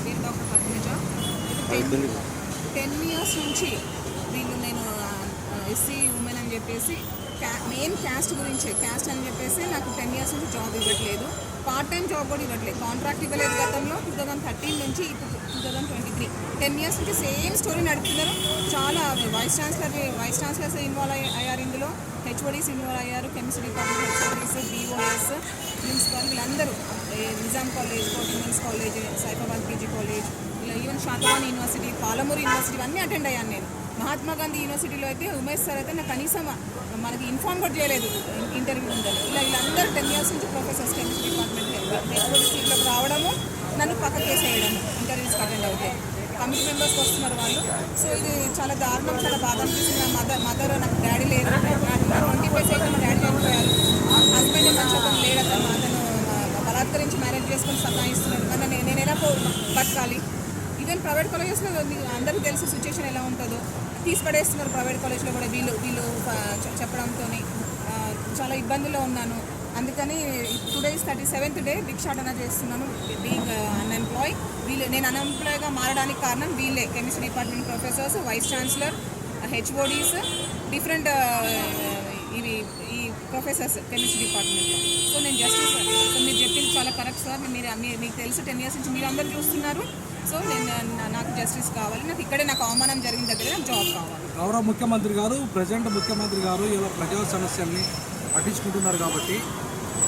పేరు doctor Padmaja. 10 years నుంచి వీళ్ళు నేను ఎస్సీ ఉమెన్ అని చెప్పేసి మెయిన్ క్యాస్ట్ గురించే క్యాస్ట్ అని చెప్పేసి నాకు 10 ఇయర్స్ నుంచి జాబ్ ఇవ్వట్లేదు, పార్ట్ టైం జాబ్ కూడా ఇవ్వట్లేదు. కాంట్రాక్ట్ ఇవ్వలేదు గతంలో 2013 నుంచి ఇప్పుడు 2023 10 ఇయర్స్ నుంచి సేమ్ స్టోరీ నడుపుతున్నారు. చాలా వైస్ ఛాన్సలర్స్ ఇన్వాల్వ్ అయ్యారు ఇందులో, హెచ్ఓడీస్ ఇన్వాల్వ్ అయ్యారు, chemistry department HODs, BOS, principal వీళ్ళందరూ, Nizam college, women's college, Saifabad PG college, even Satavahana university, Palamuru university ఇవన్నీ అటెండ్ అయ్యాను నేను. మహాత్మా గాంధీ యూనివర్సిటీలో అయితే ఉమేష్ సార్ అయితే నాకు కనీసం మనకి ఇన్ఫార్మ్ కూడా చేయలేదు ఇంటర్వ్యూ ఉందని. వీళ్ళందరూ 10 ఇయర్స్ నుంచి ప్రొఫెసర్స్ కెమిస్ట్రీ డిపార్ట్మెంట్ హెచ్ఓడి సీట్లోకి రావడము, నన్ను పక్క కేసేయడము ఇంటర్వ్యూస్కి అటెండ్ అవుతాయి. కమిటీ మెంబర్స్కి వస్తున్నారు వాళ్ళు. సో ఇది చాలా దారుణం, చాలా బాధ అనిపిస్తుంది. నా మదర్ నాకు డాడీ లేరు, నాకు 25 అయితే మా డాడీ చనిపోయారు. హస్బెండ్ మంచిగా లేడు, అతను బలాత్కరించి మ్యారేజ్ చేసుకొని సతాయిస్తున్నాడు. మరి నేను ఎలా బతకాలి? ఈవెన్ ప్రైవేట్ కాలేజెస్లో అందరికీ తెలిసి సిచ్యువేషన్ ఎలా ఉంటుందో తీసి పడేస్తున్నారు. ప్రైవేట్ కాలేజ్లో కూడా వీళ్ళు చెప్పడంతో చాలా ఇబ్బందుల్లో ఉన్నాను. అందుకని టుడే ఇస్ 37th డే భిక్షాటన చేస్తున్నాను, బీయింగ్ అన్ఎంప్లాయ్. నేను అన్ఎంప్లాయ్గా మారడానికి కారణం వీళ్ళే, chemistry department professors, vice chancellor, HODs, different ఈ ప్రొఫెసర్స్ కెమిస్ట్రీ డిపార్ట్మెంట్లో. సో నేను జస్టిస్ సార్, సో మీరు చెప్పింది చాలా కరెక్ట్ సార్. మీకు తెలుసు 10 ఇయర్స్ నుంచి మీరు అందరూ చూస్తున్నారు. సో నాకు జస్టిస్ కావాలి, నాకు అవమానం జరిగిన దగ్గర నాకు జాబ్ కావాలి. గౌరవ ముఖ్యమంత్రి గారు, ప్రజెంట్ ముఖ్యమంత్రి గారు ఇలా ప్రజా సమస్యల్ని పట్టించుకుంటున్నారు కాబట్టి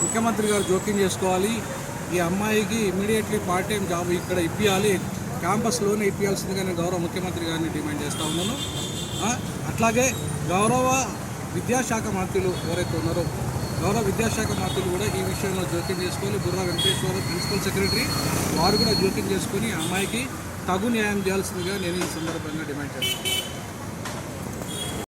ముఖ్యమంత్రి గారు జోక్యం చేసుకోవాలి. ఈ అమ్మాయికి ఇమీడియట్లీ పార్ట్ టైం జాబ్ ఇక్కడ ఇప్పించాలి, క్యాంపస్లోనే ఇప్పించాల్సిందిగా నేను గౌరవ ముఖ్యమంత్రి గారిని డిమాండ్ చేస్తూ ఉన్నాను. అట్లాగే గౌరవ విద్యాశాఖ మంత్రులు ఎవరైతే ఉన్నారో గౌరవ విద్యాశాఖ మంత్రులు కూడా ఈ విషయంలో జోక్యం చేసుకొని, బుర్రా వెంకటేశ్వర ప్రిన్సిపల్ సెక్రటరీ వారు కూడా జోక్యం చేసుకొని అమ్మాయికి తగు న్యాయం చేయాల్సిందిగా నేను ఈ సందర్భంగా డిమాండ్ చేస్తాను.